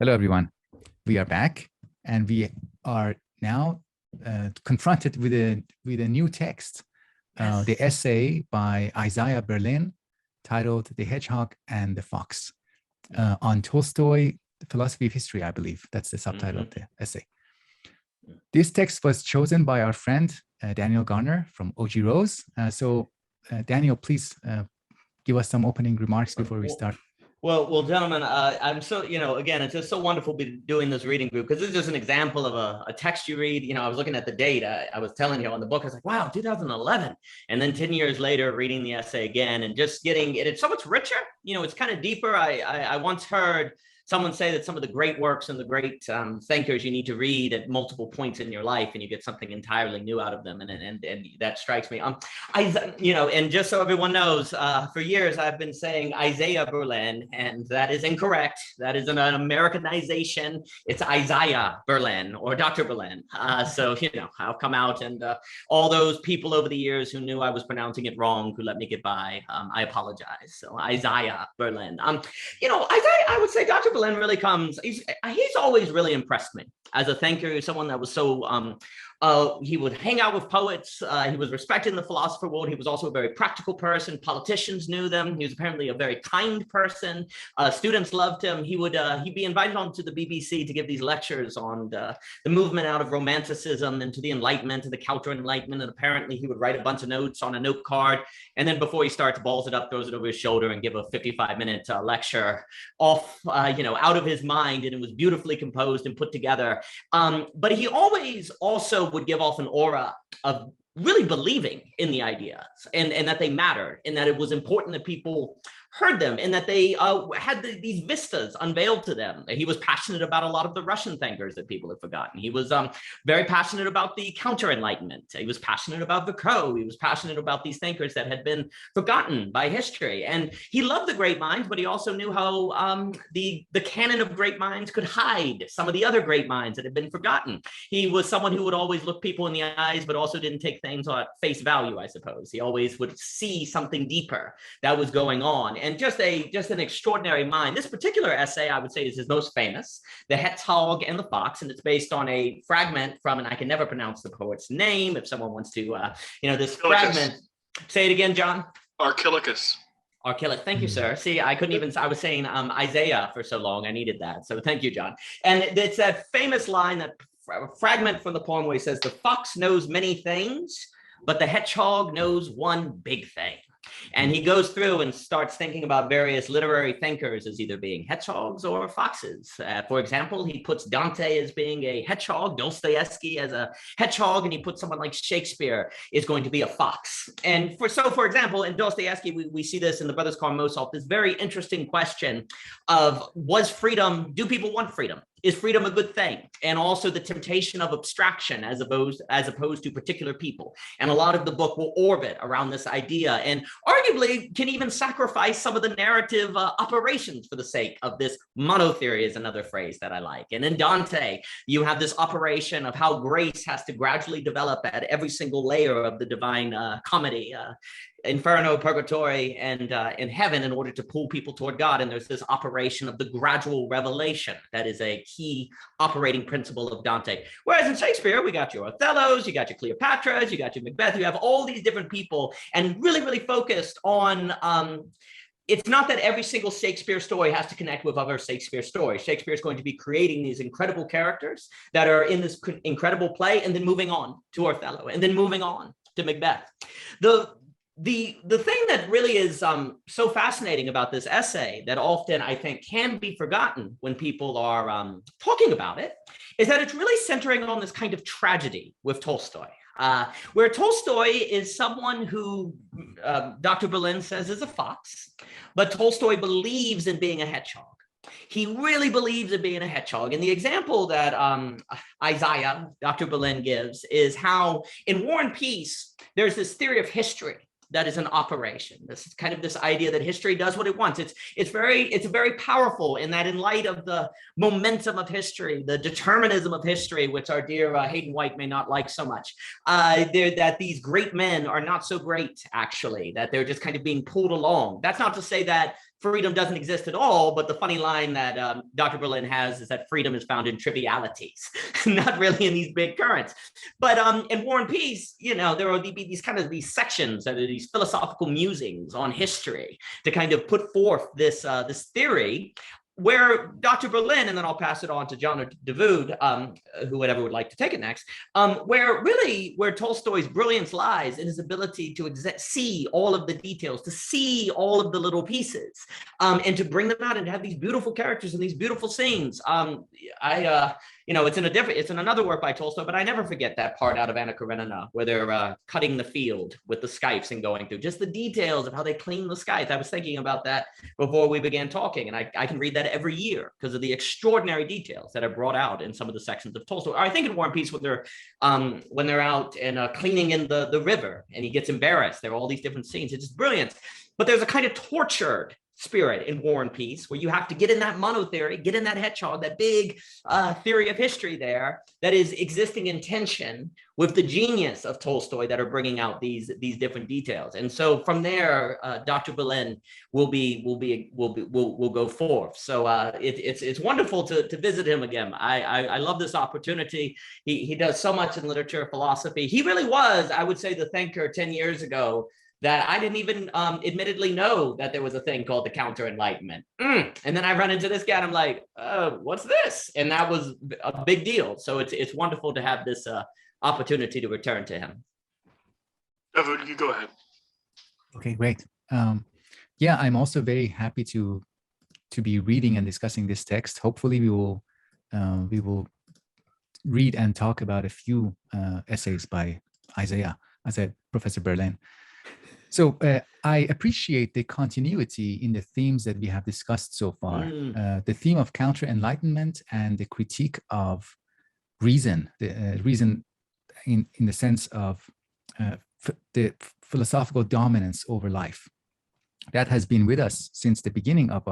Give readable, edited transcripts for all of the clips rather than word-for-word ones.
Hello, everyone. We are back, and we are now confronted with a new text, the essay by Isaiah Berlin, titled "The Hedgehog and the Fox," on Tolstoy, The Philosophy of History, I believe. That's the subtitle of the essay. This text was chosen by our friend, Daniel Garner from OG Rose. Daniel, please give us some opening remarks before we start. Well, gentlemen, I'm so, again, it's just so wonderful to be doing this reading group, because this is just an example of a text you read. I was looking at the date. I was telling you on the book, I was like, wow, 2011. And then 10 years later, reading the essay again and just getting it. It's so much richer. It's kind of deeper. I once heard someone say that some of the great works and the great thinkers you need to read at multiple points in your life, and you get something entirely new out of them. And that strikes me. And just so everyone knows, for years I've been saying Isaiah Berlin, and that is incorrect. That is an Americanization. It's Isaiah Berlin or Dr. Berlin. So I'll come out, and all those people over the years who knew I was pronouncing it wrong, who let me get by, I apologize. So Isaiah Berlin. Isaiah, I would say Dr. Berlin really comes, he's always really impressed me as a thinker, someone that was so, he would hang out with poets. He was respected in the philosopher world. He was also a very practical person. Politicians knew them. He was apparently a very kind person. Students loved him. He'd be invited onto the BBC to give these lectures on the movement out of Romanticism into the Enlightenment and the Counter-Enlightenment. And apparently he would write a bunch of notes on a note card. And then before he starts, balls it up, throws it over his shoulder, and give a 55-minute lecture off, out of his mind. And it was beautifully composed and put together. But he always also would give off an aura of really believing in the ideas, and that they mattered, and that it was important that people heard them, and that they had these vistas unveiled to them. He was passionate about a lot of the Russian thinkers that people have forgotten. He was very passionate about the Counter-Enlightenment. He was passionate about Vico. He was passionate about these thinkers that had been forgotten by history. And he loved the great minds, but he also knew how the canon of great minds could hide some of the other great minds that had been forgotten. He was someone who would always look people in the eyes, but also didn't take things at face value, I suppose. He always would see something deeper that was going on. And just an extraordinary mind. This particular essay, I would say, is his most famous, The Hedgehog and the Fox, and it's based on a fragment from, and I can never pronounce the poet's name, if someone wants to, this fragment. Say it again, John. Archilochus. Thank you, sir. See, I couldn't even, I was saying Isaiah for so long, I needed that. So thank you, John. And it's that famous line, that fragment from the poem where he says, the fox knows many things, but the hedgehog knows one big thing. And he goes through and starts thinking about various literary thinkers as either being hedgehogs or foxes. For example, he puts Dante as being a hedgehog, Dostoevsky as a hedgehog, and he puts someone like Shakespeare is going to be a fox. And for example, in Dostoevsky, we see this in the Brothers Karamazov, this very interesting question of, was freedom, do people want freedom? Is freedom a good thing? And also the temptation of abstraction as opposed to particular people. And a lot of the book will orbit around this idea, and arguably can even sacrifice some of the narrative operations for the sake of this monotheory, is another phrase that I like. And in Dante, you have this operation of how grace has to gradually develop at every single layer of the divine comedy, Inferno, Purgatory, and in heaven, in order to pull people toward God. And there's this operation of the gradual revelation that is a key operating principle of Dante. Whereas in Shakespeare, we got your Othellos, you got your Cleopatras, you got your Macbeth, you have all these different people, and really, really focused on, it's not that every single Shakespeare story has to connect with other Shakespeare stories. Shakespeare is going to be creating these incredible characters that are in this incredible play, and then moving on to Othello, and then moving on to Macbeth. The thing that really is so fascinating about this essay, that often I think can be forgotten when people are talking about it, is that it's really centering on this kind of tragedy with Tolstoy. Where Tolstoy is someone who Dr. Berlin says is a fox, but Tolstoy believes in being a hedgehog. He really believes in being a hedgehog. And the example that Isaiah, Dr. Berlin, gives is how in War and Peace, there's this theory of history that is an operation. This is kind of this idea that history does what it wants. It's very powerful in that, in light of the momentum of history, the determinism of history, which our dear Hayden White may not like so much, that these great men are not so great, actually, that they're just kind of being pulled along. That's not to say that freedom doesn't exist at all. But the funny line that Dr. Berlin has is that freedom is found in trivialities, not really in these big currents. But in War and Peace, you know, there will be these kind of these sections that are these philosophical musings on history to kind of put forth this this theory, where Dr. Berlin, and then I'll pass it on to John or Dawood, whoever would like to take it next, where Tolstoy's brilliance lies in his ability to see all of the details, to see all of the little pieces, and to bring them out and have these beautiful characters and these beautiful scenes. You know, it's in another work by Tolstoy, but I never forget that part out of Anna Karenina where they're cutting the field with the scythes and going through just the details of how they clean the scythe. I was thinking about that before we began talking, and I can read that every year because of the extraordinary details that are brought out in some of the sections of Tolstoy. I think in War and Peace when they're out and cleaning in the river and he gets embarrassed. There are all these different scenes. It's just brilliant. But there's a kind of tortured spirit in War and Peace where you have to get in that monotheory, get in that hedgehog, that big theory of history there that is existing in tension with the genius of Tolstoy that are bringing out these different details. And so from there, Dr. Berlin will go forth. So it's wonderful to visit him again. I love this opportunity. He does so much in literature, philosophy. He really was, I would say, the thinker 10 years ago that I didn't even admittedly know that there was a thing called the counter-enlightenment. And then I run into this guy and I'm like, what's this? And that was a big deal. So it's wonderful to have this opportunity to return to him. Dawood, you go ahead. Okay, great. Yeah, I'm also very happy to be reading and discussing this text. Hopefully we will read and talk about a few essays by Professor Berlin. So I appreciate the continuity in the themes that we have discussed so far. The theme of counter-enlightenment and the critique of reason, the reason in the sense of the philosophical dominance over life. That has been with us since the beginning of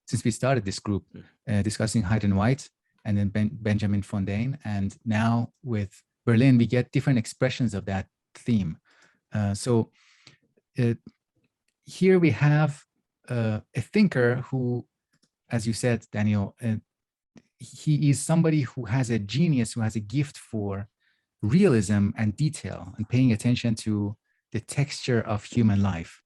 since we started this group, discussing Hyde and White, and then Benjamin Fontaine. And now with Berlin, we get different expressions of that theme. Here we have a thinker who, as you said, Daniel, he is somebody who has a genius, who has a gift for realism and detail and paying attention to the texture of human life,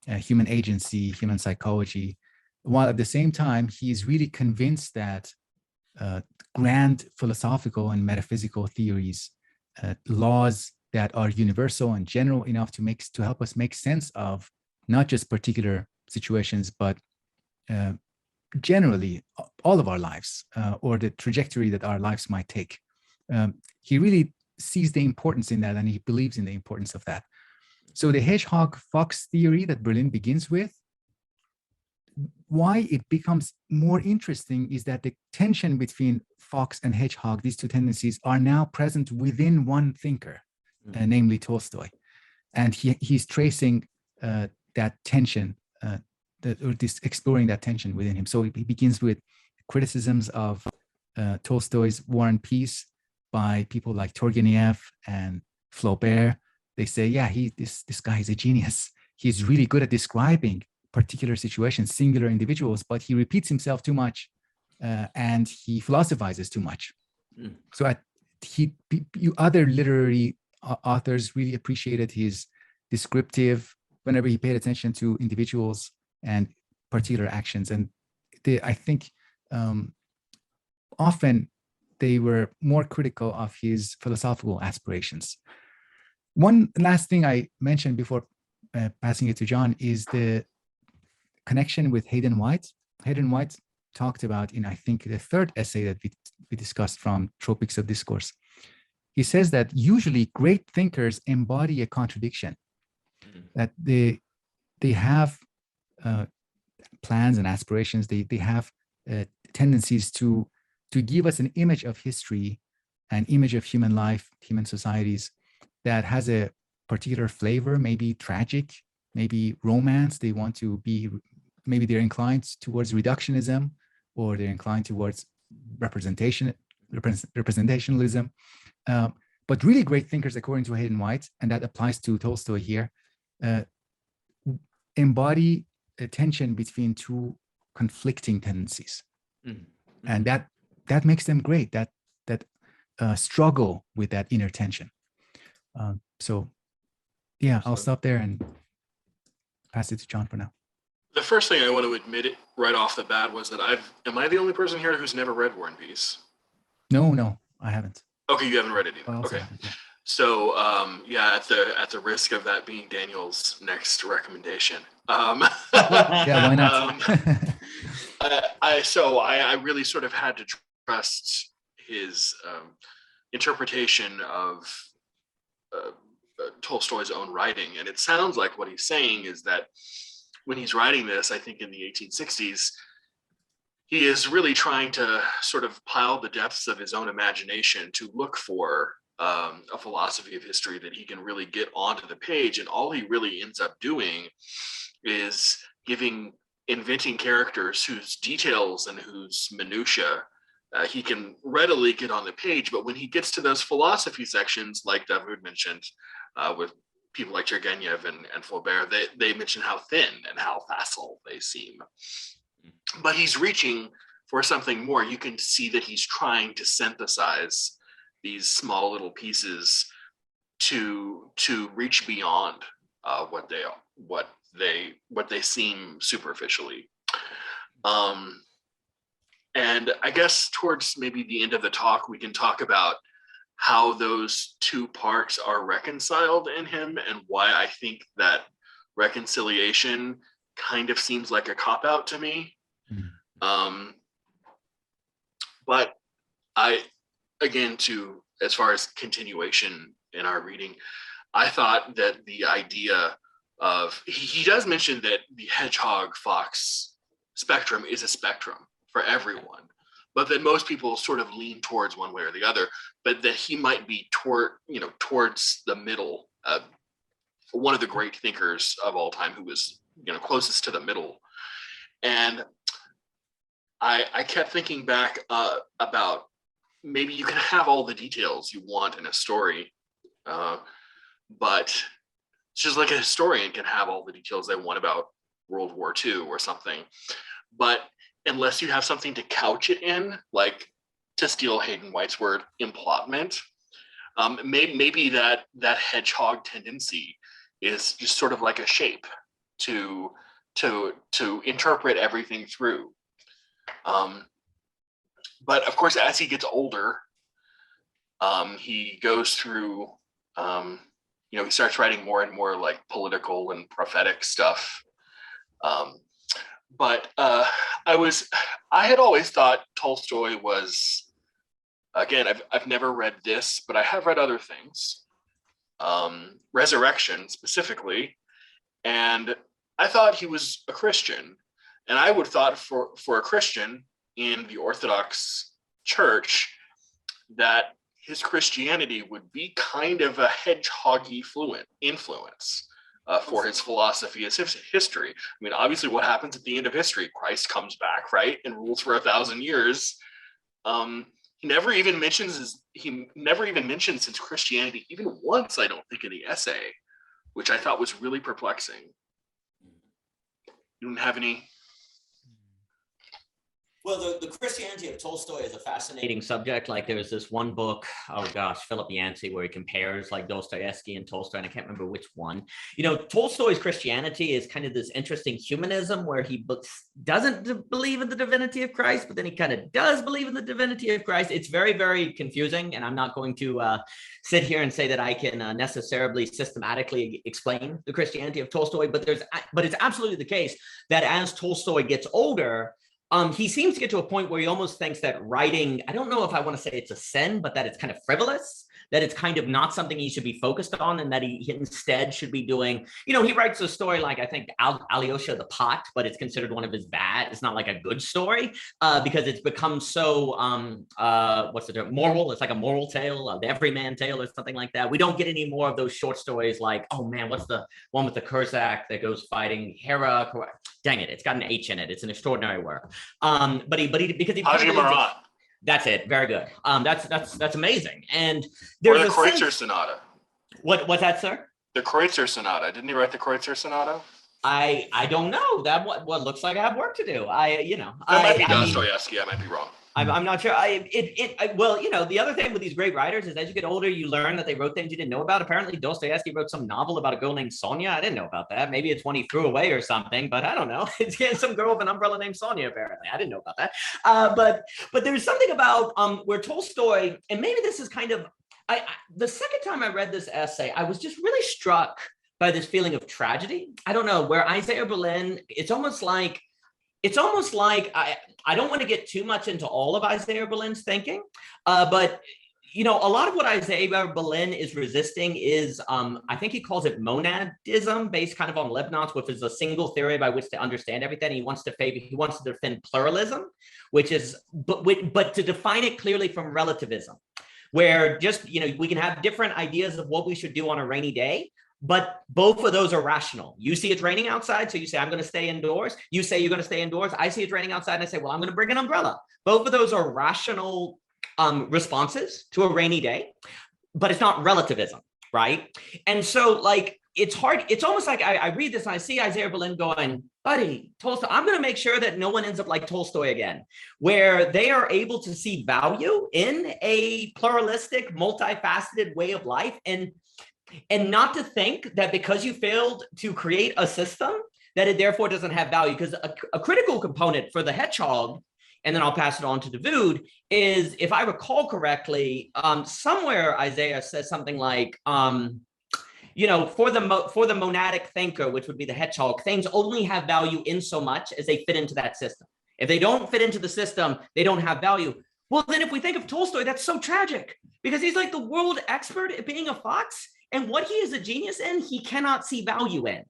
human agency, human psychology, while at the same time, he is really convinced that grand philosophical and metaphysical theories, laws that are universal and general enough to help us make sense of not just particular situations, but generally all of our lives, or the trajectory that our lives might take. He really sees the importance in that, and he believes in the importance of that. So the hedgehog-fox theory that Berlin begins with, why it becomes more interesting is that the tension between fox and hedgehog, these two tendencies, are now present within one thinker, namely Tolstoy. And he's tracing that tension, exploring that tension within him. So he begins with criticisms of Tolstoy's War and Peace by people like Turgenev and Flaubert. They say, yeah, this guy is a genius. He's really good at describing particular situations, singular individuals, but he repeats himself too much and he philosophizes too much. So other literary authors really appreciated his descriptive, whenever he paid attention to individuals and particular actions. And I think often they were more critical of his philosophical aspirations. One last thing I mentioned before passing it to John is the connection with Hayden White. Hayden White talked about in, I think, the third essay that we discussed from Tropics of Discourse. He says that usually great thinkers embody a contradiction, that they have plans and aspirations. They have tendencies to give us an image of history, an image of human life, human societies that has a particular flavor, maybe tragic, maybe romance. They want to be, maybe they're inclined towards reductionism, or they're inclined towards representationalism. But really great thinkers, according to Hayden White, and that applies to Tolstoy here, embody a tension between two conflicting tendencies, Mhm. and that makes them great. That struggle with that inner tension. So yeah, I'll stop there and pass it to John for now. The first thing I want to admit it right off the bat was that am I the only person here who's never read War and Peace? No, I haven't. Okay, you haven't read it either. Okay. Yeah. So yeah, at the risk of that being Daniel's next recommendation. Yeah, why not? I really sort of had to trust his interpretation of Tolstoy's own writing, and it sounds like what he's saying is that when he's writing this, I think in the 1860s, he is really trying to sort of pile the depths of his own imagination to look for a philosophy of history that he can really get onto the page. And all he really ends up doing is inventing characters whose details and whose minutiae he can readily get on the page. But when he gets to those philosophy sections, like David mentioned, with people like Turgenev and Flaubert, they mention how thin and how facile they seem. But he's reaching for something more. You can see that he's trying to synthesize these small little pieces to reach beyond what they seem superficially. And I guess towards maybe the end of the talk, we can talk about how those two parts are reconciled in him and why I think that reconciliation kind of seems like a cop-out to me. Mm-hmm. But as far as continuation in our reading, I thought that the idea of, he does mention that the hedgehog fox spectrum is a spectrum for everyone, but that most people sort of lean towards one way or the other, but that he might be towards the middle. One of the great thinkers of all time who was, closest to the middle. And I kept thinking back about maybe you can have all the details you want in a story, but it's just like a historian can have all the details they want about World War II or something. But unless you have something to couch it in, like, to steal Hayden White's word, implotment, maybe that hedgehog tendency is just sort of like a shape to interpret everything through. But of course, as he gets older, he goes through, he starts writing more and more like political and prophetic stuff. But I had always thought Tolstoy was, again, I've never read this, but I have read other things, Resurrection specifically, and I thought he was a Christian. And I would have thought for a Christian in the Orthodox Church that his Christianity would be kind of a hedgehoggy influence for his philosophy as history. I mean, obviously what happens at the end of history? Christ comes back, right? And rules for 1,000 years. He never even mentions his Christianity even once, I don't think, in the essay, which I thought was really perplexing. You don't have any? Well, the Christianity of Tolstoy is a fascinating subject. Like, there was this one book, Philip Yancey, where he compares like Dostoevsky and Tolstoy, and I can't remember which one. Tolstoy's Christianity is kind of this interesting humanism where he doesn't believe in the divinity of Christ, but then he kind of does believe in the divinity of Christ. It's very, very confusing, and I'm not going to sit here and say that I can necessarily systematically explain the Christianity of Tolstoy, but it's absolutely the case that as Tolstoy gets older, he seems to get to a point where he almost thinks that writing, I don't know if I want to say it's a sin, but that it's kind of frivolous, that it's kind of not something he should be focused on, and that he instead should be doing, he writes a story like, I think, Alyosha the Pot, but it's considered one of his bad. It's not like a good story because it's become so, what's the term? Moral. It's like a moral tale, the everyman tale or something like that. We don't get any more of those short stories like, oh man, what's the one with the Curzak that goes fighting Hera? Dang it, it's got an H in it. It's an extraordinary work. But he Haji Marat. That's it. Very good. That's amazing. And there's the Kreutzer Sonata. What's that, sir? The Kreutzer Sonata. Didn't he write the Kreutzer Sonata? I don't know. That what looks like I have work to do. That might be I mean, Dostoevsky. I might be wrong. I'm not sure. Well, the other thing with these great writers is as you get older, you learn that they wrote things you didn't know about. Apparently, Dostoevsky wrote some novel about a girl named Sonia. I didn't know about that. Maybe it's one he threw away or something, but I don't know. It's some girl with an umbrella named Sonia. Apparently, I didn't know about that. But there's something about where Tolstoy, and maybe this is kind of, the second time I read this essay, I was just really struck by this feeling of tragedy. I don't know, where Isaiah Berlin, it's almost like I don't want to get too much into all of Isaiah Berlin's thinking, but a lot of what Isaiah Berlin is resisting is, I think he calls it monadism, based kind of on Leibniz, which is a single theory by which to understand everything. He wants to defend pluralism, which is, but to define it clearly from relativism, where just, we can have different ideas of what we should do on a rainy day, but both of those are rational. You see it's raining outside, so you say, I'm going to stay indoors. You say you're going to stay indoors. I see it's raining outside, and I say, well, I'm going to bring an umbrella. Both of those are rational responses to a rainy day, but it's not relativism, right? And so, it's hard. It's almost like I read this and I see Isaiah Berlin going, buddy, Tolstoy, I'm going to make sure that no one ends up like Tolstoy again, where they are able to see value in a pluralistic, multifaceted way of life, and not to think that because you failed to create a system that it therefore doesn't have value. Because a critical component for the Hedgehog, and then I'll pass it on to Dawood, is, if I recall correctly, somewhere Isaiah says something like, for the monadic thinker, which would be the Hedgehog, things only have value in so much as they fit into that system. If they don't fit into the system, they don't have value. Well, then if we think of Tolstoy, that's so tragic, because he's like the world expert at being a fox. And what he is a genius in, he cannot see value in.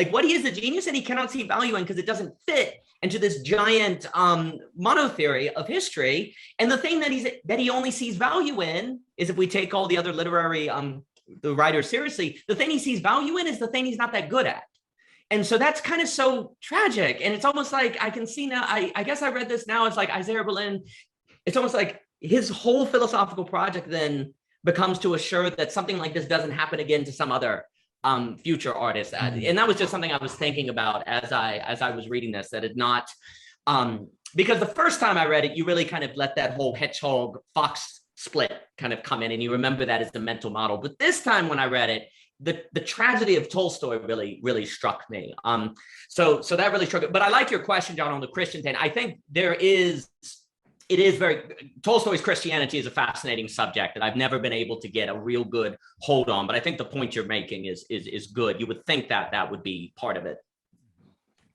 What he is a genius in, he cannot see value in because it doesn't fit into this giant monotheory of history. And the thing that he only sees value in is, if we take all the other literary the writers seriously, the thing he sees value in is the thing he's not that good at. And so that's kind of so tragic. And it's almost like I can see now, I guess I read this now, it's like Isaiah Berlin, it's almost like his whole philosophical project then becomes to assure that something like this doesn't happen again to some other future artist. And that was just something I was thinking about as I was reading this, that it not, because the first time I read it, you really kind of let that whole hedgehog fox split kind of come in, and you remember that as the mental model. But this time when I read it, the tragedy of Tolstoy really struck me. So that really struck it. But I like your question, John, on the Christian thing. I think Tolstoy's Christianity is a fascinating subject that I've never been able to get a real good hold on, but I think the point you're making is good. You would think that would be part of it.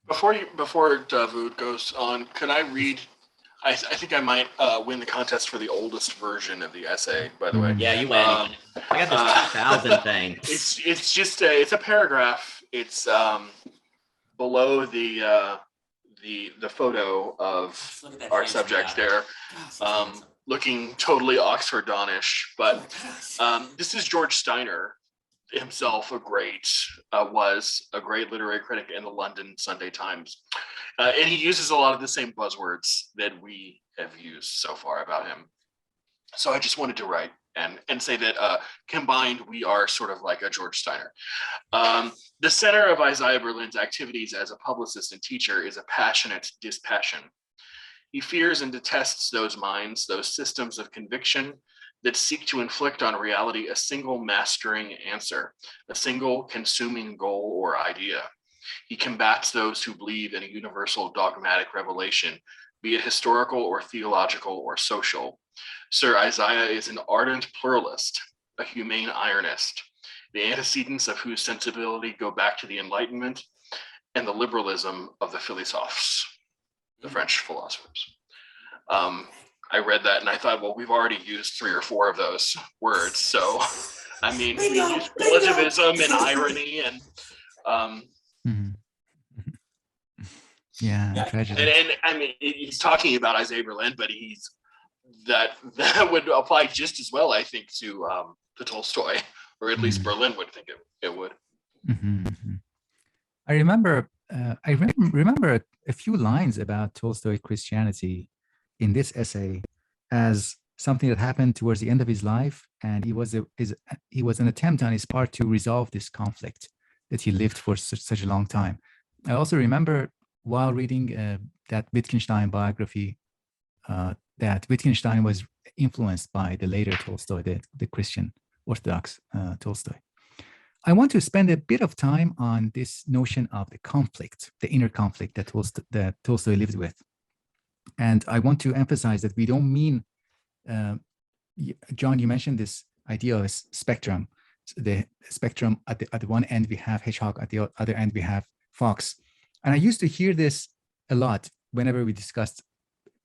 Before Dawood goes on, could I read? I think I might win the contest for the oldest version of the essay, by the way. Yeah, you win. I got this 2000 thing. It's just it's a paragraph. It's below the photo of our subject there, looking totally Oxford Donish. But this is George Steiner himself, was a great literary critic in the London Sunday Times. And he uses a lot of the same buzzwords that we have used so far about him. So I just wanted to write and say that combined, we are sort of like a George Steiner. The center of Isaiah Berlin's activities as a publicist and teacher is a passionate dispassion. He fears and detests those minds, those systems of conviction that seek to inflict on reality a single mastering answer, a single consuming goal or idea. He combats those who believe in a universal dogmatic revelation, be it historical or theological or social. Sir Isaiah is an ardent pluralist, a humane ironist, the antecedents of whose sensibility go back to the Enlightenment and the liberalism of the philosophes, the French philosophers. I read that and I thought, well, we've already used 3 or 4 of those words. So, I mean, we use relativism and irony and tragedy. And I mean, he's talking about Isaiah Berlin, but that would apply just as well, I think, to Tolstoy, or at least Berlin would think it would. I remember a few lines about Tolstoy Christianity in this essay as something that happened towards the end of his life, and he was an attempt on his part to resolve this conflict that he lived for such a long time. I also remember while reading that Wittgenstein biography, that Wittgenstein was influenced by the later Tolstoy, the Christian Orthodox Tolstoy. I want to spend a bit of time on this notion of the conflict, the inner conflict that Tolstoy lived with. And I want to emphasize that we don't mean, John, you mentioned this idea of a spectrum. So the spectrum at the one end we have Hedgehog, at the other end we have Fox. And I used to hear this a lot whenever we discussed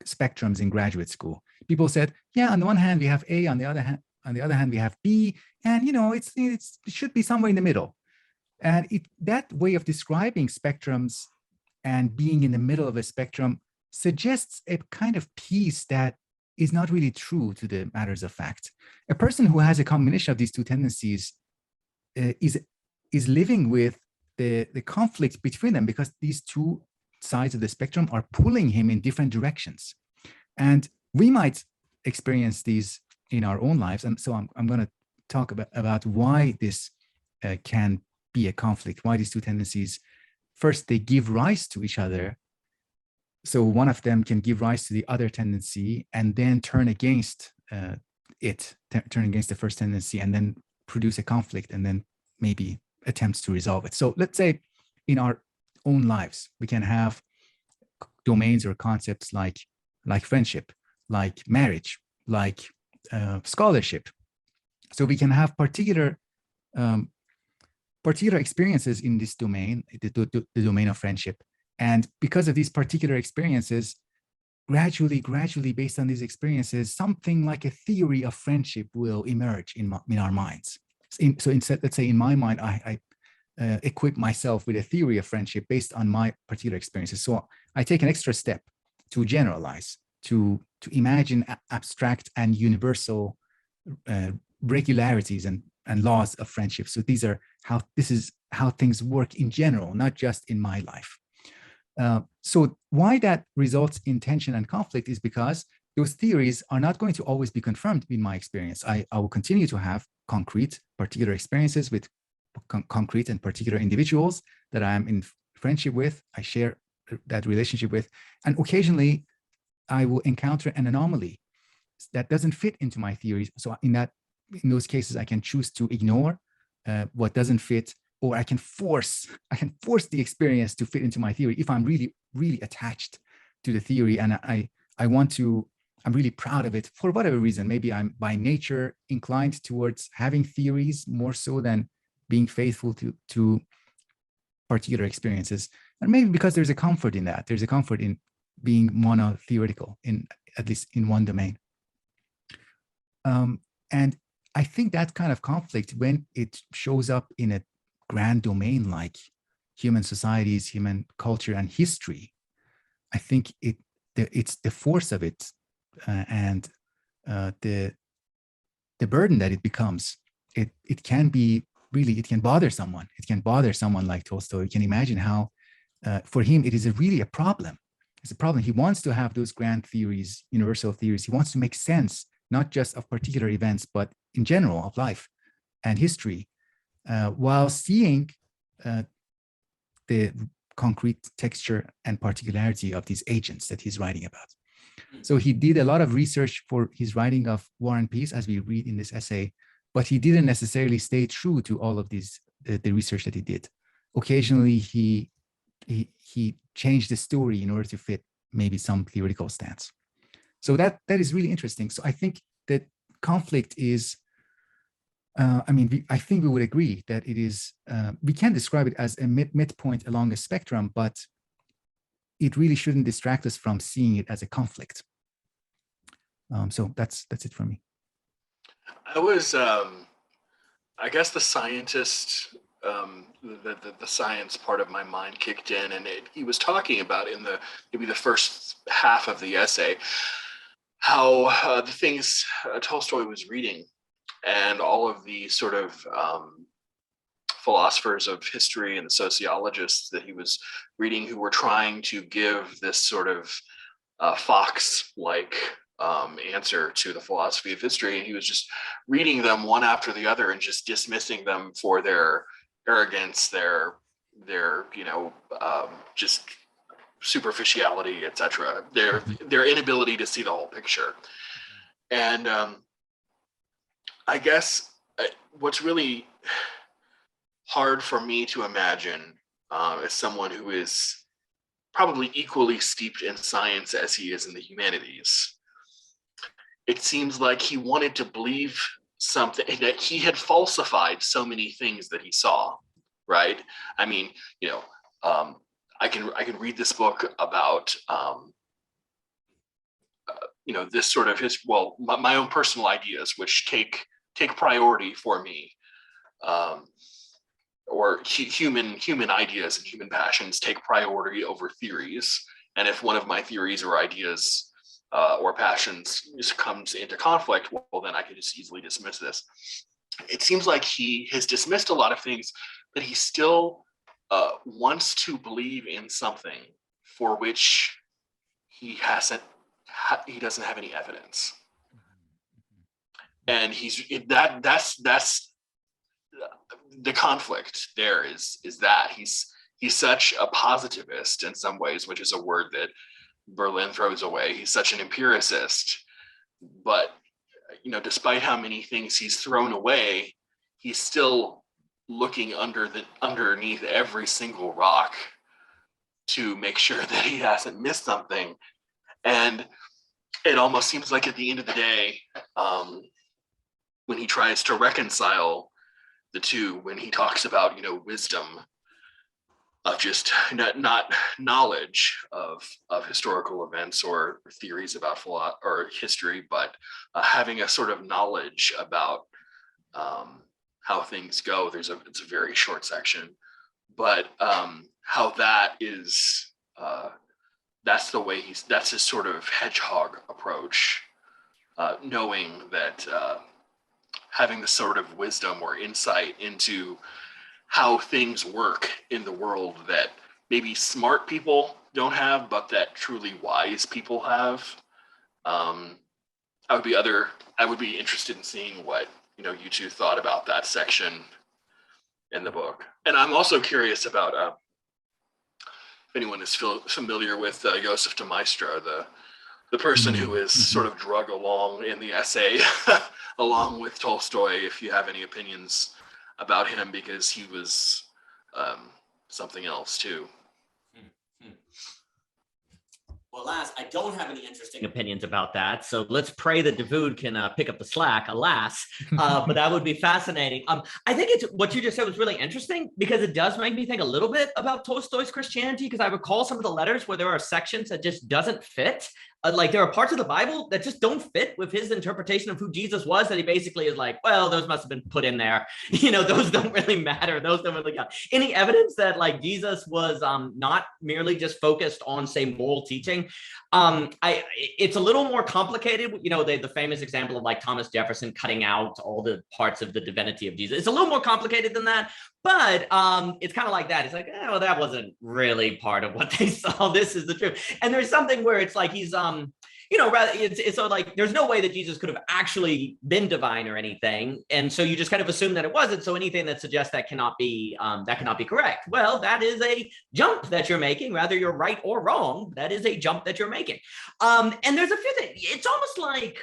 spectrums in graduate school. People said, yeah, on the one hand we have A, on the other hand we have B, and it should be somewhere in the middle. And that way of describing spectrums and being in the middle of a spectrum suggests a kind of peace that is not really true to the matters of fact. A person who has a combination of these two tendencies is living with the conflict between them, because these two sides of the spectrum are pulling him in different directions. And we might experience these in our own lives. And so I'm going to talk about why this can be a conflict, why these two tendencies, first, they give rise to each other. So one of them can give rise to the other tendency and then turn against turn against the first tendency, and then produce a conflict, and then maybe attempts to resolve it. So let's say in our own lives, we can have domains or concepts like friendship, like marriage, like scholarship. So we can have particular experiences in this domain, the domain of friendship. And because of these particular experiences, gradually, based on these experiences, something like a theory of friendship will emerge in our minds. So instead, let's say in my mind, I equip myself with a theory of friendship based on my particular experiences. So I take an extra step to generalize, to imagine abstract and universal regularities and laws of friendship. So this is how things work in general, not just in my life. So why that results in tension and conflict is because those theories are not going to always be confirmed in my experience. I will continue to have concrete, particular experiences with concrete and particular individuals that I am in friendship with, I share that relationship with, and occasionally I will encounter an anomaly that doesn't fit into my theories. So in those cases, I can choose to ignore what doesn't fit, or I can force the experience to fit into my theory if I'm really, really attached to the theory, and I'm really proud of it for whatever reason. Maybe I'm by nature inclined towards having theories more so than being faithful to particular experiences. And maybe because there's a comfort in that. There's a comfort in being mono-theoretical, at least in one domain. And I think that kind of conflict, when it shows up in a grand domain like human societies, human culture, and history, I think it's the force of it and the burden that it becomes. It can be really, it can bother someone. It can bother someone like Tolstoy. You can imagine how, for him, it is really a problem. It's a problem. He wants to have those grand theories, universal theories. He wants to make sense, not just of particular events, but in general of life and history, while seeing the concrete texture and particularity of these agents that he's writing about. So he did a lot of research for his writing of War and Peace, as we read in this essay, but he didn't necessarily stay true to all of these, the research that he did. Occasionally, he changed the story in order to fit maybe some theoretical stance. So that is really interesting. So I think that conflict is, I think we would agree that it is, we can describe it as a midpoint along a spectrum, but it really shouldn't distract us from seeing it as a conflict. So that's it for me. I was, I guess the scientist, the science part of my mind kicked in, and he was talking about in maybe the first half of the essay, how the things Tolstoy was reading and all of the sort of philosophers of history and the sociologists that he was reading, who were trying to give this sort of Fox-like answer to the philosophy of history, and he was just reading them one after the other and just dismissing them for their arrogance, their their just superficiality, etc. Their inability to see the whole picture. And I guess what's really hard for me to imagine as someone who is probably equally steeped in science as he is in the humanities, it seems like he wanted to believe something, that he had falsified so many things that he saw, right? I mean, I can read this book about this sort of my own personal ideas, which take priority for me, or human ideas and human passions take priority over theories. And if one of my theories or ideas or passions just comes into conflict, well, then I can just easily dismiss this. It seems like he has dismissed a lot of things, but he still wants to believe in something for which he doesn't have any evidence. And that's the conflict there is that he's such a positivist in some ways, which is a word that Berlin throws away. He's such an empiricist, but despite how many things he's thrown away, he's still looking underneath every single rock to make sure that he hasn't missed something. And it almost seems like at the end of the day, when he tries to reconcile the two, when he talks about wisdom of just not knowledge of historical events or theories about or history, but having a sort of knowledge about how things go. It's a very short section, but how that is that's his sort of hedgehog approach, knowing that having the sort of wisdom or insight into how things work in the world that maybe smart people don't have, but that truly wise people have. I would be interested in seeing what you two thought about that section in the book. And I'm also curious about if anyone is familiar with Joseph de Maistre, the person who is sort of drug along in the essay along with Tolstoy, if you have any opinions about him, because he was something else too. Well, alas, I don't have any interesting opinions about that. So let's pray that David can pick up the slack, alas. But that would be fascinating. I think what you just said was really interesting, because it does make me think a little bit about Tolstoy's Christianity, because I recall some of the letters where there are sections that just doesn't fit. Like there are parts of the Bible that just don't fit with his interpretation of who Jesus was, that he basically is like, well, those must have been put in there. Those don't really matter. Those don't really count. Any evidence that like Jesus was not merely just focused on, say, moral teaching. It's a little more complicated. The famous example of like Thomas Jefferson cutting out all the parts of the divinity of Jesus. It's a little more complicated than that, but it's kind of like that. It's like, well, that wasn't really part of what they saw. This is the truth. And there's something where it's like he's it's so like there's no way that Jesus could have actually been divine or anything, and so you just kind of assume that it wasn't. So anything that suggests that cannot be correct. Well, that is a jump that you're making. Rather you're right or wrong, that is a jump that you're making. And there's a few things. It's almost like,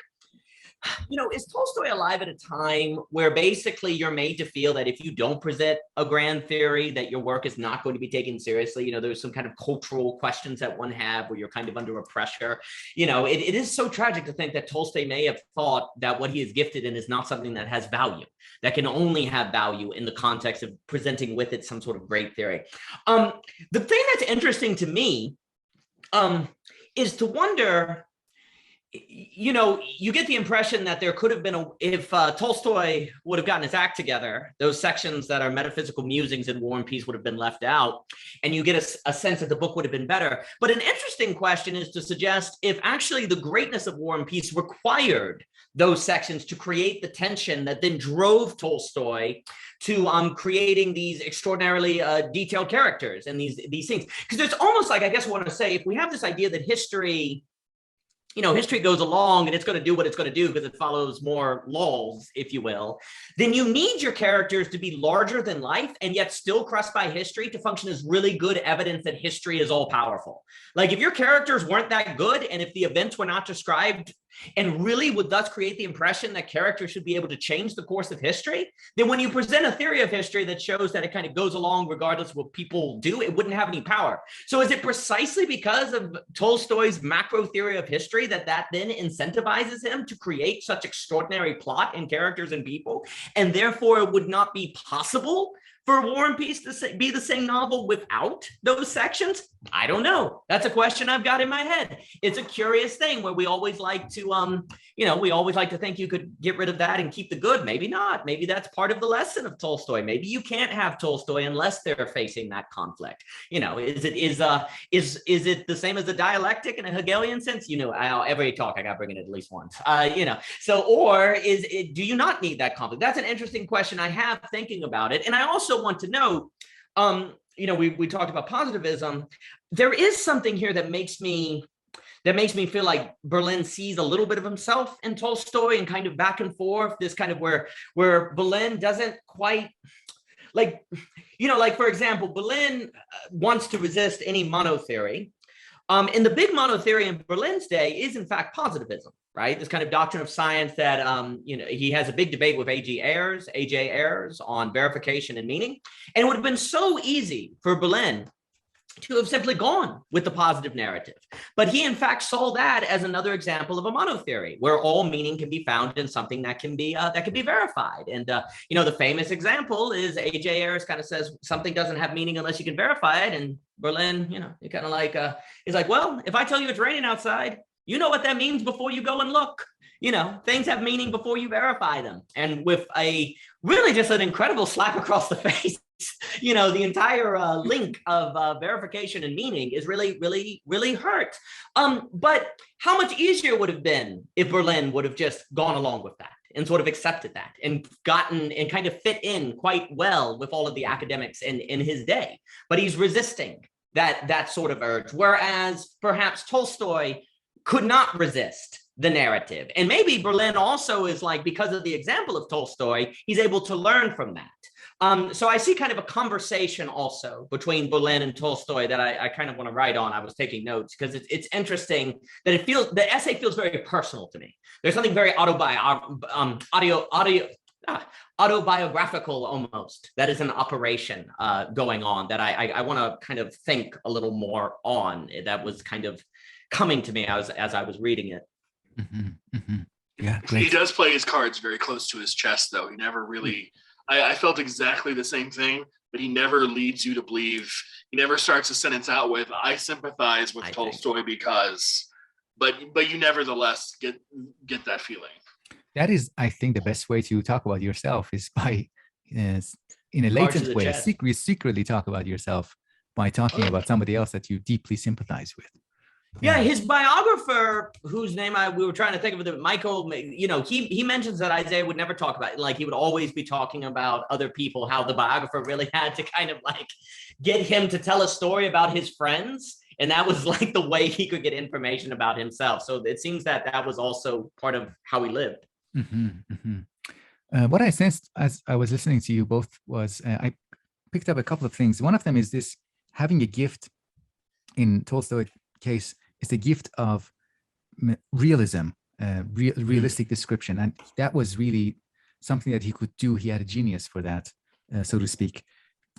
is Tolstoy alive at a time where basically you're made to feel that if you don't present a grand theory, that your work is not going to be taken seriously? There's some kind of cultural questions that one have where you're kind of under a pressure. It is so tragic to think that Tolstoy may have thought that what he is gifted in is not something that has value, that can only have value in the context of presenting with it some sort of great theory. The thing that's interesting to me is to wonder, you get the impression that there could have been if Tolstoy would have gotten his act together, those sections that are metaphysical musings in War and Peace would have been left out, and you get a sense that the book would have been better. But an interesting question is to suggest if actually the greatness of War and Peace required those sections to create the tension that then drove Tolstoy to creating these extraordinarily detailed characters and these things. Because it's almost like, I guess I want to say, if we have this idea that history history goes along and it's going to do what it's going to do because it follows more laws, if you will, then you need your characters to be larger than life and yet still crushed by history to function as really good evidence that history is all powerful. Like if your characters weren't that good and if the events were not described and really would thus create the impression that characters should be able to change the course of history, then when you present a theory of history that shows that it kind of goes along regardless of what people do, it wouldn't have any power. So is it precisely because of Tolstoy's macro theory of history that then incentivizes him to create such extraordinary plot and characters and people, and therefore it would not be possible for War and Peace to be the same novel without those sections? I don't know. That's a question I've got in my head. It's a curious thing where we always like to, we always like to think you could get rid of that and keep the good. Maybe not. Maybe that's part of the lesson of Tolstoy. Maybe you can't have Tolstoy unless they're facing that conflict. Is it the same as the dialectic in a Hegelian sense? Every talk I got to bring it at least once. Or do you not need that conflict? That's an interesting question I have thinking about it. And I also want to know, we talked about positivism. There is something here that makes me feel like Berlin sees a little bit of himself in Tolstoy and kind of back and forth, this kind of where Berlin doesn't quite for example, Berlin wants to resist any monotheory. And the big monotheory in Berlin's day is in fact positivism, right? This kind of doctrine of science that, he has a big debate with A.J. Ayers on verification and meaning. And it would have been so easy for Berlin to have simply gone with the positive narrative. But he in fact saw that as another example of a monotheory where all meaning can be found in something that can be verified. And, the famous example is A.J. Ayers kind of says something doesn't have meaning unless you can verify it. And Berlin, you kind of he's like, well, if I tell you it's raining outside, you know what that means before you go and look. Things have meaning before you verify them. And with really just an incredible slap across the face, the entire link of verification and meaning is really, really, really hurt. But how much easier would have been if Berlin would have just gone along with that and sort of accepted that and gotten and kind of fit in quite well with all of the academics in his day. But he's resisting that sort of urge, whereas perhaps Tolstoy could not resist the narrative. And maybe Berlin also is because of the example of Tolstoy, he's able to learn from that. So I see kind of a conversation also between Berlin and Tolstoy that I kind of want to write on. I was taking notes because it's interesting that the essay feels very personal to me. There's something very autobiographical almost that is an operation going on that I want to kind of think a little more on. That was kind of coming to me as I was reading it. Mm-hmm, mm-hmm. Yeah, great. He does play his cards very close to his chest, though. He never really. I felt exactly the same thing, but he never leads you to believe. He never starts a sentence out with "I sympathize with Tolstoy because," but you nevertheless get that feeling. That is, I think, the best way to talk about yourself is by, in a latent way, secretly talk about yourself by talking about somebody else that you deeply sympathize with. Yeah, his biographer, whose name we were trying to think of, Michael, he mentions that Isaiah would never talk about it. He would always be talking about other people, how the biographer really had to kind of get him to tell a story about his friends. And that was the way he could get information about himself. So it seems that was also part of how he lived. Mm-hmm, mm-hmm. What I sensed as I was listening to you both was I picked up a couple of things. One of them is this having a gift in Tolstoy's case is the gift of realism, realistic description. And that was really something that he could do. He had a genius for that, so to speak.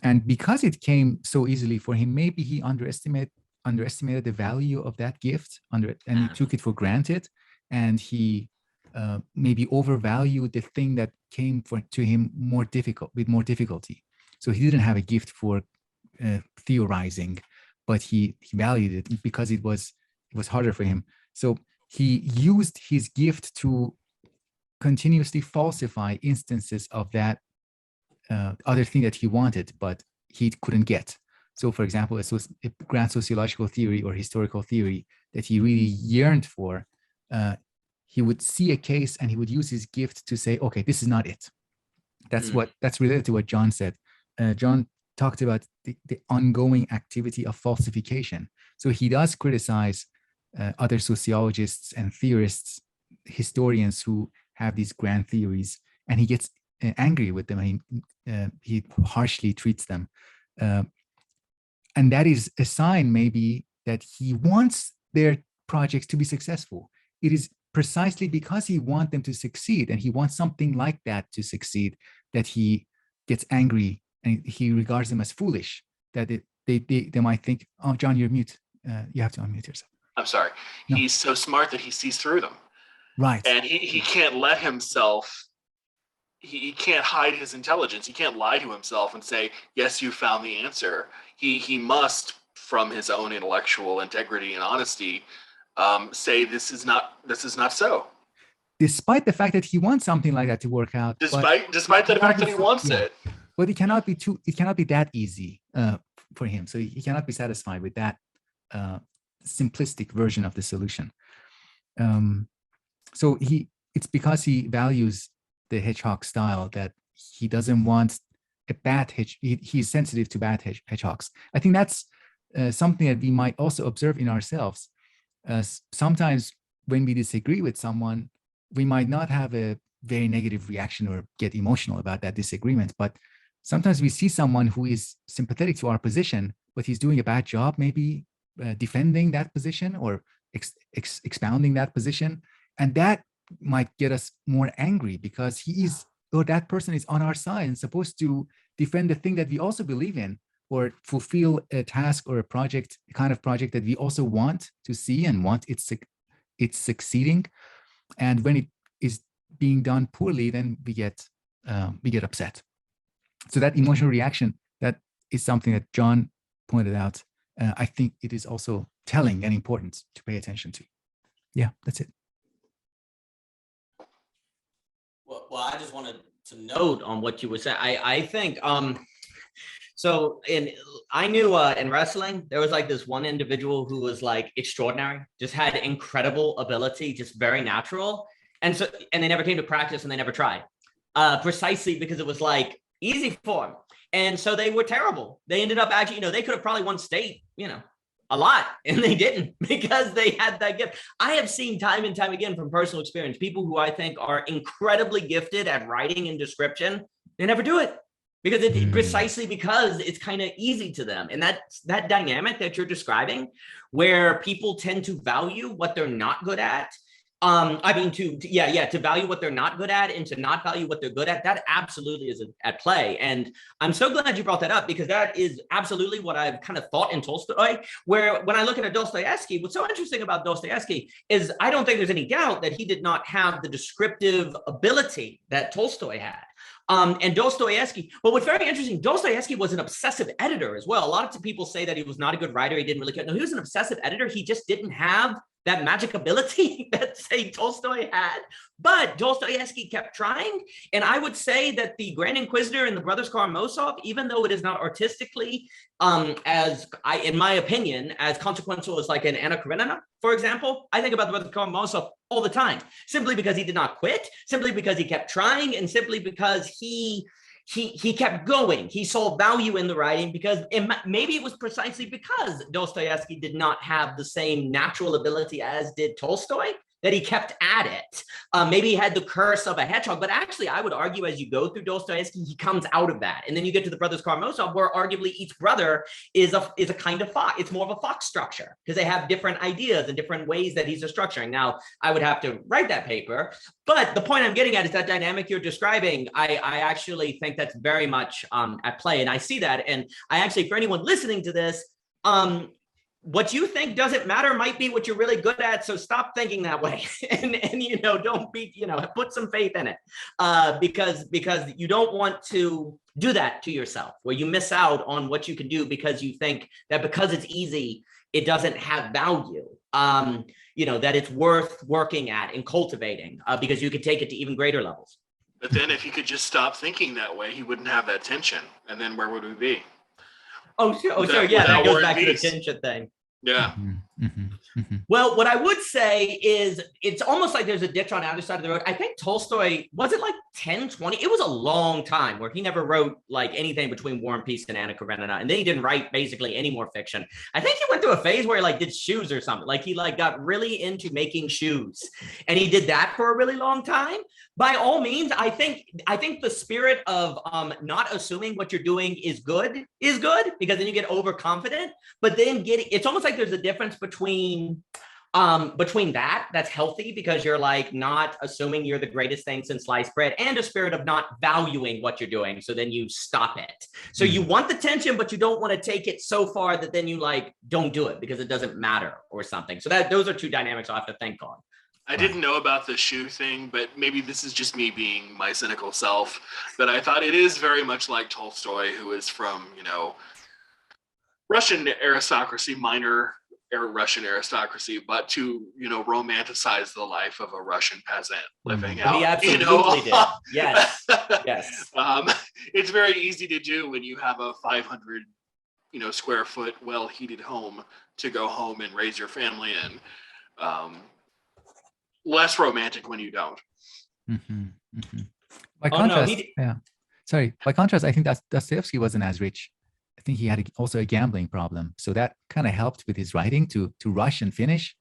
And because it came so easily for him, maybe he underestimated the value of that gift and he took it for granted. And he maybe overvalued the thing that came to him with more difficulty. So he didn't have a gift for theorizing, but he valued it because it was harder for him. So he used his gift to continuously falsify instances of that other thing that he wanted, but he couldn't get. So for example, a grand sociological theory or historical theory that he really yearned for, he would see a case and he would use his gift to say, okay, this is not it. That's related to what John said. John talked about the ongoing activity of falsification. So he does criticize other sociologists and theorists, historians who have these grand theories, and he gets angry with them, and he harshly treats them. And that is a sign maybe that he wants their projects to be successful. It is precisely because he wants them to succeed, and he wants something like that to succeed, that he gets angry and he regards them as foolish, that they might think, oh, John, you're mute. You have to unmute yourself. I'm sorry. No. He's so smart that he sees through them. Right. And he can't let himself, he can't hide his intelligence. He can't lie to himself and say, yes, you found the answer. He must, from his own intellectual integrity and honesty, say this is not so. Despite the fact that he wants something like that to work out. Despite the fact that he wants it. But it cannot be that easy for him. So he cannot be satisfied with that simplistic version of the solution. So it's because he values the hedgehog style that he doesn't want a bad he's sensitive to bad hedgehogs. I think that's something that we might also observe in ourselves. Sometimes when we disagree with someone, we might not have a very negative reaction or get emotional about that disagreement, but sometimes we see someone who is sympathetic to our position, but he's doing a bad job, maybe defending that position or expounding that position. And that might get us more angry because that person is on our side and supposed to defend the thing that we also believe in, or fulfill a task or a project, a kind of project that we also want to see and want it's succeeding. And when it is being done poorly, then we get upset. So that emotional reaction, that is something that John pointed out. I think it is also telling and important to pay attention to. Yeah, that's it. Well, I just wanted to note on what you were saying. I think so I knew in wrestling, there was like this one individual who was like extraordinary, just had incredible ability, just very natural. And they never came to practice and they never tried, precisely because it was like easy for them. And so they were terrible. They ended up actually, they could have probably won state, a lot, and they didn't because they had that gift. I have seen time and time again from personal experience, people who I think are incredibly gifted at writing and description, they never do it because precisely because it's kind of easy to them. And that dynamic that you're describing, where people tend to value what they're not good at, to value what they're not good at and to not value what they're good at, that absolutely is at play. And I'm so glad you brought that up, because that is absolutely what I've kind of thought in Tolstoy, where when I look at Dostoevsky, what's so interesting about Dostoevsky is I don't think there's any doubt that he did not have the descriptive ability that Tolstoy had. And Dostoevsky, but what's very interesting, Dostoevsky was an obsessive editor as well. A lot of people say that he was not a good writer. He didn't really care. No, he was an obsessive editor. He just didn't have that magic ability that, say, Tolstoy had. But Dostoevsky kept trying. And I would say that the Grand Inquisitor and the Brothers Karamazov, even though it is not artistically, in my opinion, as consequential as like an Anna Karenina, for example, I think about the Brothers Karamazov all the time, simply because he did not quit, simply because he kept trying, and simply because he kept going. He saw value in the writing, because maybe it was precisely because Dostoevsky did not have the same natural ability as did Tolstoy, that he kept at it. Maybe he had the curse of a hedgehog, but actually I would argue as you go through Dostoevsky, he comes out of that. And then you get to the Brothers Karamazov, where arguably each brother is a kind of fox. It's more of a fox structure, because they have different ideas and different ways that he's structuring. Now, I would have to write that paper, but the point I'm getting at is that dynamic you're describing, I actually think that's very much at play. And I see that. And I actually, for anyone listening to this, what you think doesn't matter might be what you're really good at. So stop thinking that way, and don't be, put some faith in it, because you don't want to do that to yourself, where you miss out on what you can do because you think that because it's easy, it doesn't have value. That it's worth working at and cultivating, because you could take it to even greater levels. But then if you could just stop thinking that way, he wouldn't have that tension. And then where would we be? Oh, sure. Yeah, that goes back to the tension thing. Yeah. Well, what I would say is it's almost like there's a ditch on either side of the road. I think Tolstoy, was it like 10, 20? It was a long time where he never wrote like anything between War and Peace and Anna Karenina. And then he didn't write basically any more fiction. I think he went through a phase where he like did shoes or something. Like he like got really into making shoes. And he did that for a really long time. By all means, I think the spirit of not assuming what you're doing is good because then you get overconfident. But then it's almost like there's a difference between that's healthy because you're like not assuming you're the greatest thing since sliced bread, and a spirit of not valuing what you're doing. So then you stop it. So you want the tension, but you don't want to take it so far that then you like don't do it because it doesn't matter or something. So those are two dynamics I'll have to think on. I didn't know about the shoe thing, but maybe this is just me being my cynical self. But I thought it is very much like Tolstoy, who is from, Russian aristocracy, minor Russian aristocracy, but to, romanticize the life of a Russian peasant living out. He absolutely did. Yes. Yes. It's very easy to do when you have a 500, square foot, well-heated home to go home and raise your family in. Less romantic when you don't. By contrast, By contrast, I think that Dostoevsky wasn't as rich. I think he had also a gambling problem, so that kind of helped with his writing to rush and finish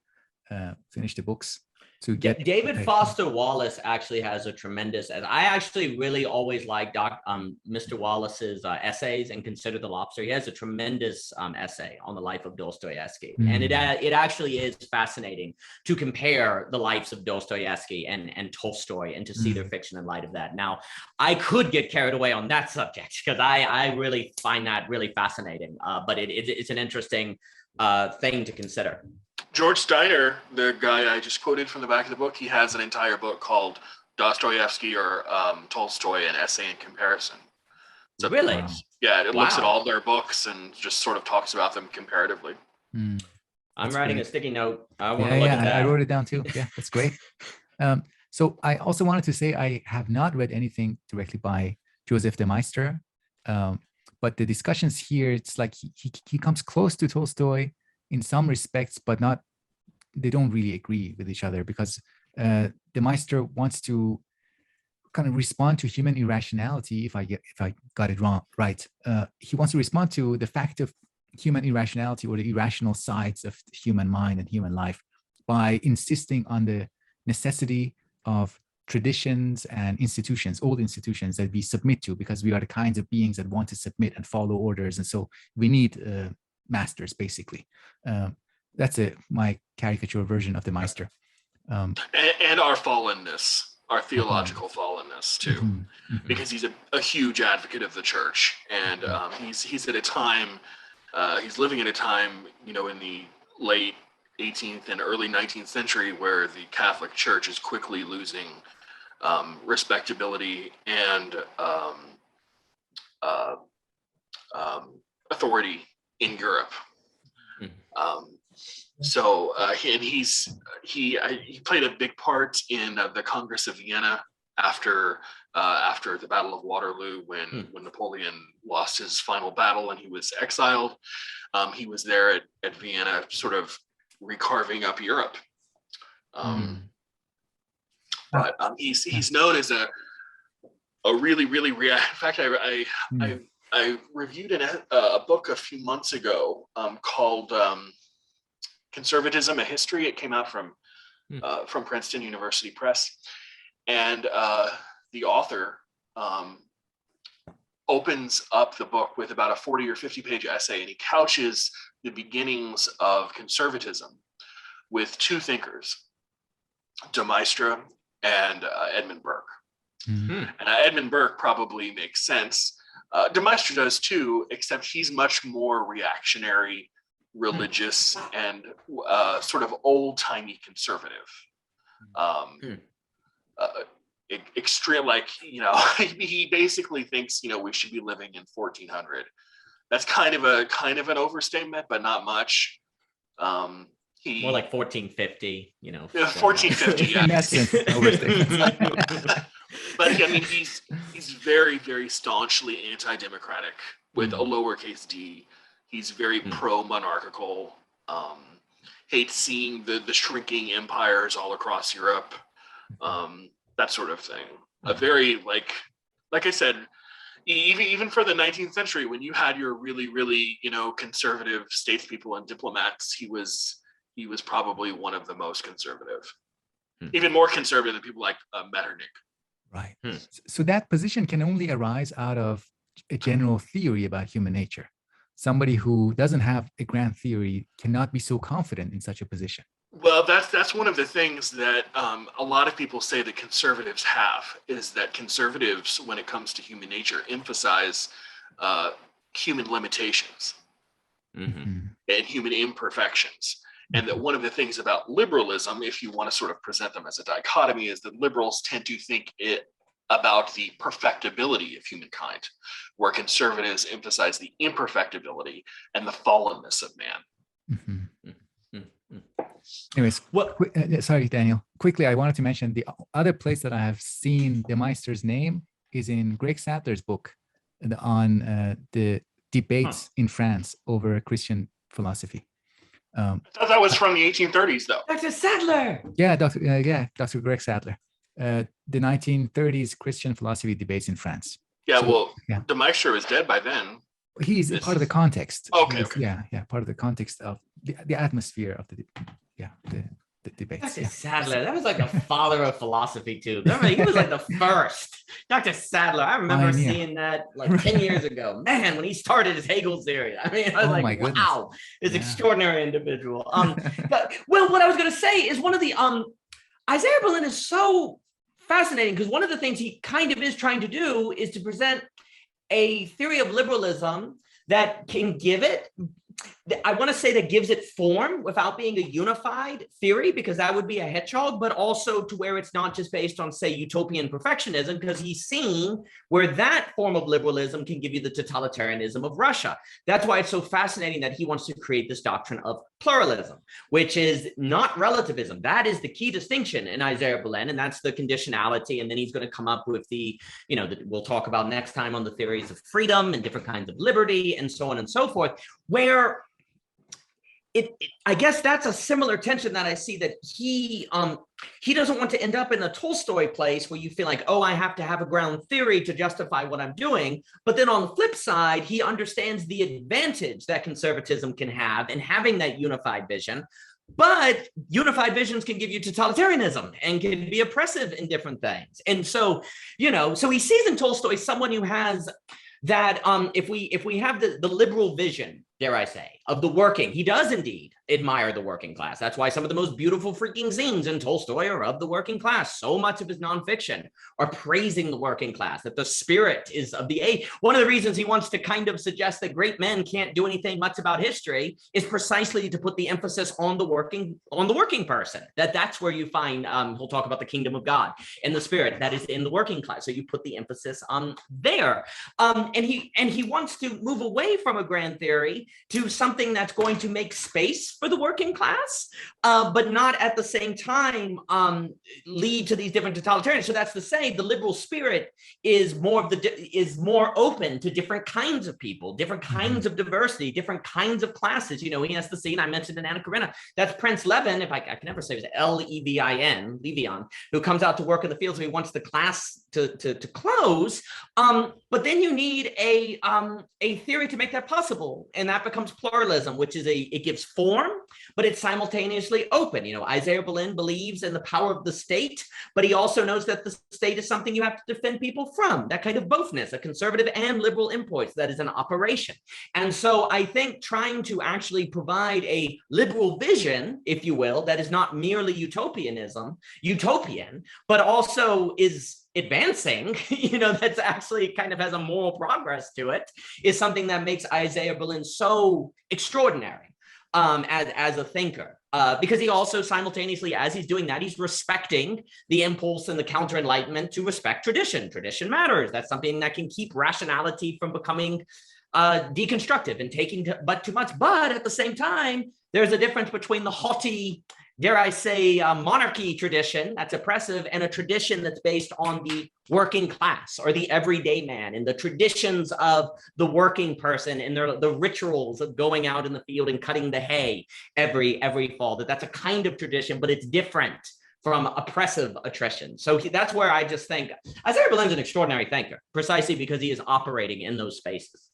the books. To get David Foster Wallace actually has a tremendous. I actually really always liked Mr. Wallace's essays and Consider the Lobster. He has a tremendous essay on the life of Dostoevsky, and it actually is fascinating to compare the lives of Dostoevsky and Tolstoy and to see their fiction in light of that. Now, I could get carried away on that subject because I really find that really fascinating, but it's an interesting thing to consider. George Steiner, the guy I just quoted from the back of the book, he has an entire book called Dostoevsky or Tolstoy, an essay in comparison. So really? Yeah, it looks at all their books and just sort of talks about them comparatively. I'm writing a sticky note. I want to look at that. I wrote it down too. Yeah, that's great. So I also wanted to say I have not read anything directly by Joseph de Maistre, but the discussions here, it's like he comes close to Tolstoy in some respects, but they don't really agree with each other because de Maistre wants to kind of respond to human irrationality. If I got it right, he wants to respond to the fact of human irrationality or the irrational sides of the human mind and human life by insisting on the necessity of traditions and institutions, old institutions that we submit to, because we are the kinds of beings that want to submit and follow orders, and so we need masters, basically. That's my caricature version of the Meister. And our fallenness, our theological fallenness too, because he's a huge advocate of the church, and he's at a time, he's living at a time, in the late 18th and early 19th century where the Catholic Church is quickly losing respectability and authority in Europe. He played a big part in the Congress of Vienna after the Battle of Waterloo, when Napoleon lost his final battle and he was exiled. He was there at Vienna, sort of recarving up Europe. But he's known as a really, really in fact, I reviewed a book a few months ago called Conservatism, A History. It came out from Princeton University Press. And the author opens up the book with about a 40 or 50 page essay, and he couches the beginnings of conservatism with two thinkers, de Maistre and Edmund Burke. And Edmund Burke probably makes sense. De Maistre does too, except he's much more reactionary, religious, and sort of old-timey conservative. Extreme, like, he basically thinks, we should be living in 1400. That's kind of an overstatement, but not much. More like 1450, 1450, yeah. That's an overstatement. But I mean, he's very, very staunchly anti-democratic with a lowercase d. He's very pro-monarchical. hates seeing the shrinking empires all across Europe, that sort of thing. A very like I said, even for the 19th century, when you had your really conservative statespeople and diplomats, he was probably one of the most conservative, even more conservative than people like Metternich. Right. So that position can only arise out of a general theory about human nature. Somebody who doesn't have a grand theory cannot be so confident in such a position. Well, that's one of the things that a lot of people say that conservatives have, is that conservatives, when it comes to human nature, emphasize human limitations and human imperfections. And that one of the things about liberalism, if you want to sort of present them as a dichotomy, is that liberals tend to think about the perfectibility of humankind, where conservatives emphasize the imperfectibility and the fallenness of man. Anyways, sorry, Daniel. Quickly, I wanted to mention the other place that I have seen the Meister's name is in Greg Sadler's book on the debates in France over Christian philosophy. I thought that was from the 1830s, though. Dr. Sadler. Yeah, Dr. Greg Sadler. The 1930s Christian philosophy debates in France. Yeah, the Meister was dead by then. He's part of the context. Okay. Yeah, part of the context of the atmosphere of the debates. Dr. Sadler, that was like a father of philosophy too. Remember, he was like the first. Dr. Sadler, I remember seeing that like 10 years ago. Man, when he started his Hegel theory, I mean, I was like, wow, this extraordinary individual. Well, what I was going to say is one of the Isaiah Berlin is so fascinating because one of the things he kind of is trying to do is to present a theory of liberalism that can give it, I want to say that gives it form without being a unified theory, because that would be a hedgehog, but also to where it's not just based on, say, utopian perfectionism, because he's seen where that form of liberalism can give you the totalitarianism of Russia. That's why it's so fascinating that he wants to create this doctrine of pluralism, which is not relativism. That is the key distinction in Isaiah Berlin, and that's the conditionality. And then he's going to come up with the, that we'll talk about next time on the theories of freedom and different kinds of liberty and so on and so forth, where I guess that's a similar tension that I see, that he doesn't want to end up in a Tolstoy place where you feel like, oh, I have to have a ground theory to justify what I'm doing. But then on the flip side, he understands the advantage that conservatism can have in having that unified vision. But unified visions can give you totalitarianism and can be oppressive in different things. And so, so he sees in Tolstoy someone who has that if we have the liberal vision, dare I say, of the working, he does indeed admire the working class. That's why some of the most beautiful freaking scenes in Tolstoy are of the working class. So much of his nonfiction are praising the working class, that the spirit is of the age. One of the reasons he wants to kind of suggest that great men can't do anything much about history is precisely to put the emphasis on the working person. That's where you find, he'll talk about the kingdom of God and the spirit that is in the working class. So you put the emphasis on there. And he wants to move away from a grand theory to something that's going to make space for the working class, but not at the same time lead to these different totalitarians. So that's to say, the liberal spirit is more open to different kinds of people, different kinds of diversity, different kinds of classes. He has the scene I mentioned in Anna Karenina. That's Prince Levin, if I can never say it, Levin, who comes out to work in the fields and he wants the class to close. But then you need a theory to make that possible, and that becomes pluralism, which is it gives form, but it's simultaneously open. Isaiah Berlin believes in the power of the state, but he also knows that the state is something you have to defend people from. That kind of bothness, a conservative and liberal impulse that is an operation. And so I think trying to actually provide a liberal vision, if you will, that is not merely utopian, but also is advancing, that's actually kind of has a moral progress to it, is something that makes Isaiah Berlin so extraordinary as a thinker. Because he also simultaneously, as he's doing that, he's respecting the impulse and the counter-enlightenment to respect tradition. Tradition matters. That's something that can keep rationality from becoming deconstructive and taking but too much. But at the same time, there's a difference between the haughty dare I say, monarchy tradition that's oppressive, and a tradition that's based on the working class or the everyday man, and the traditions of the working person and the rituals of going out in the field and cutting the hay every fall. That's a kind of tradition, but it's different from oppressive attrition. So that's where I just think Isaiah Berlin's an extraordinary thinker, precisely because he is operating in those spaces.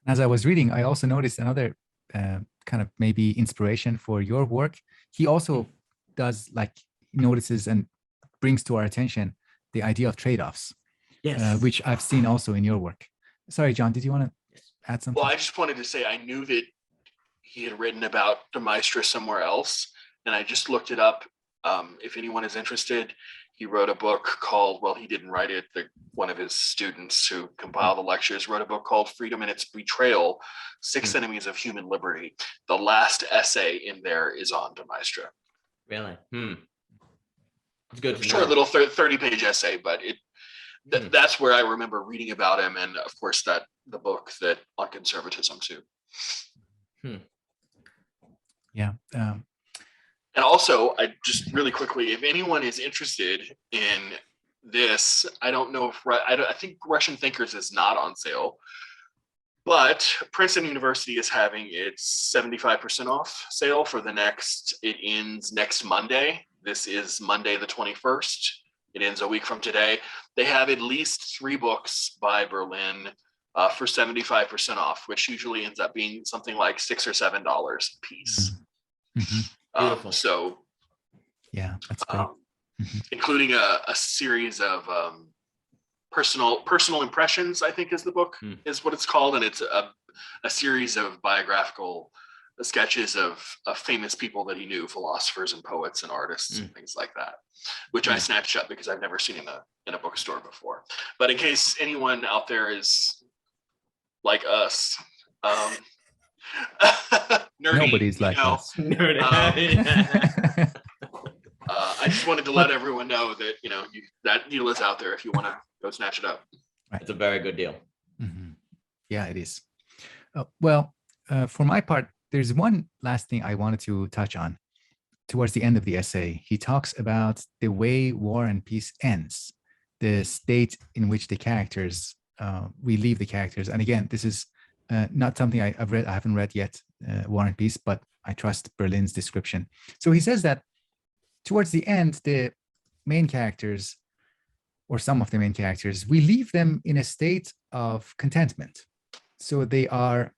As I was reading, I also noticed another kind of maybe inspiration for your work. He also does, like, notices and brings to our attention the idea of trade-offs, Yes. which I've seen also in your work. Sorry, John, did you want to add something? Well, I just wanted to say I knew that he had written about de Maistre somewhere else, and I just looked it up. If anyone is interested, he wrote a book called, well, he didn't write it, one of his students who compiled the lectures wrote a book called Freedom and Its Betrayal, 6 Enemies of Human Liberty. The last essay in there is on de Maistre. Really? It's good to know. Short little 30-page essay, but that's where I remember reading about him, and of course the book that on conservatism too. Yeah. And also, I just really quickly, if anyone is interested in this, I don't know if I think Russian Thinkers is not on sale, but Princeton University is having its 75% off sale for it ends next Monday. This is Monday the 21st. It ends a week from today. They have at least 3 books by Berlin for 75% off, which usually ends up being something like $6 or $7 a piece. Mm-hmm. So yeah, that's great. Including a series of personal impressions, I think is the book, is what it's called, and it's a series of biographical sketches of famous people that he knew, philosophers and poets and artists and things like that, which I snatched up because I've never seen in a bookstore before. But in case anyone out there is like us, nerdy, nobody's like us. I just wanted to let everyone know that that deal is out there if you want to go snatch it up. Right. It's a very good deal. Yeah, it is. Well, for my part, there's one last thing I wanted to touch on. Towards the end of the essay, he talks about the way War and Peace ends, the state in which the characters, we leave the characters. And again, this is not something I've read. I haven't read yet, War and Peace, but I trust Berlin's description. So he says that towards the end, the main characters, or some of the main characters, we leave them in a state of contentment. So they are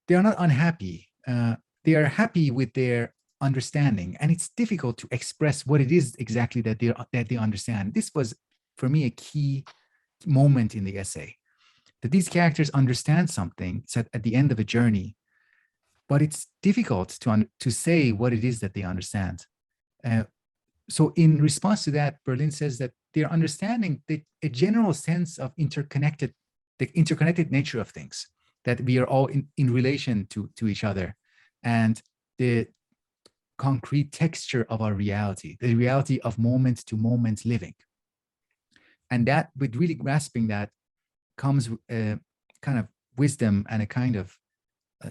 not unhappy. They are happy with their understanding, and it's difficult to express what it is exactly that they understand. This was, for me, a key moment in the essay, that these characters understand something set at the end of a journey, but it's difficult to say what it is that they understand. So in response to that, Berlin says that they're understanding a general sense of the interconnected nature of things, that we are all in relation to each other, and the concrete texture of our reality, the reality of moment to moment living. And that, with really grasping that, comes a kind of wisdom and a kind of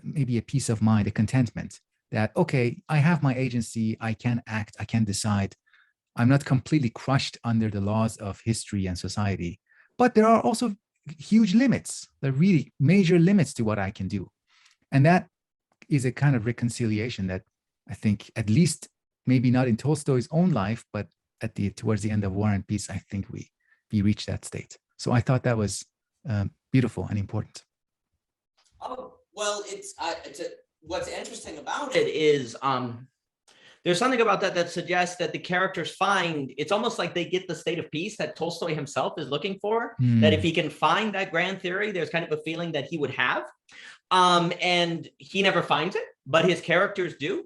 maybe a peace of mind, a contentment that, okay, I have my agency, I can act, I can decide. I'm not completely crushed under the laws of history and society, but there are also huge limits, the really major limits to what I can do. And that is a kind of reconciliation that I think, at least maybe not in Tolstoy's own life, but towards the end of War and Peace, I think we reached that state. So I thought that was beautiful and important. Oh, well, what's interesting about it is there's something about that suggests that the characters find, it's almost like they get the state of peace that Tolstoy himself is looking for, that if he can find that grand theory, there's kind of a feeling that he would have. And he never finds it, but his characters do.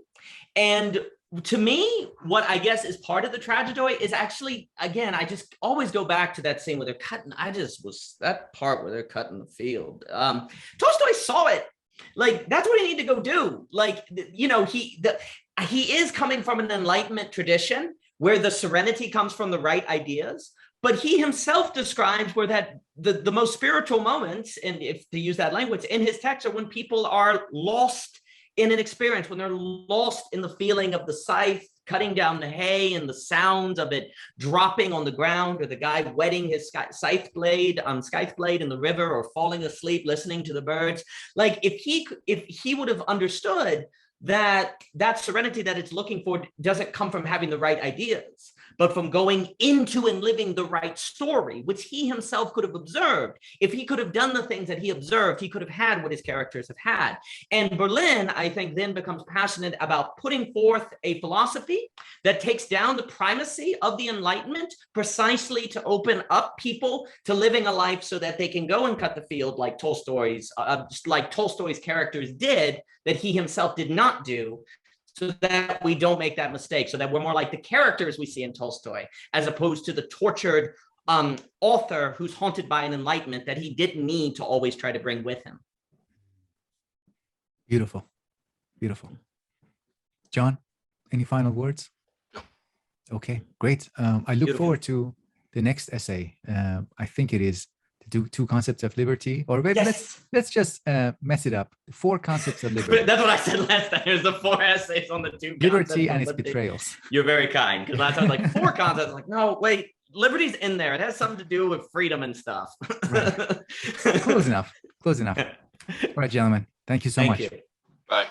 And to me, what I guess is part of the tragedoy is actually, again, I just always go back to that scene where they're cutting. That part where they're cutting the field. Tolstoy saw it. Like, that's what he needed to go do. Like, he is coming from an Enlightenment tradition where the serenity comes from the right ideas, but he himself describes where that the most spiritual moments, and if to use that language in his text, are when people are lost in an experience, when they're lost in the feeling of the scythe cutting down the hay and the sounds of it dropping on the ground, or the guy wetting his scythe blade in the river, or falling asleep listening to the birds. Like if he would have understood that serenity that it's looking for doesn't come from having the right ideas, but from going into and living the right story, which he himself could have observed. If he could have done the things that he observed, he could have had what his characters have had. And Berlin, I think, then becomes passionate about putting forth a philosophy that takes down the primacy of the Enlightenment precisely to open up people to living a life so that they can go and cut the field like Tolstoy's characters did, that he himself did not do, so that we don't make that mistake, so that we're more like the characters we see in Tolstoy, as opposed to the tortured author who's haunted by an enlightenment that he didn't need to always try to bring with him. Beautiful, beautiful. John, any final words? Okay, great. I look forward to the next essay. I think it is two concepts of liberty, or maybe let's just mess it up. 4 concepts of liberty. That's what I said last time. There's the 4 essays on the 2 liberty and its betrayals. You're very kind, because last time I was like 4 concepts. Like, no, wait, liberty's in there. It has something to do with freedom and stuff. Right. Close enough. Close enough. All right, gentlemen. Thank you so much. Bye.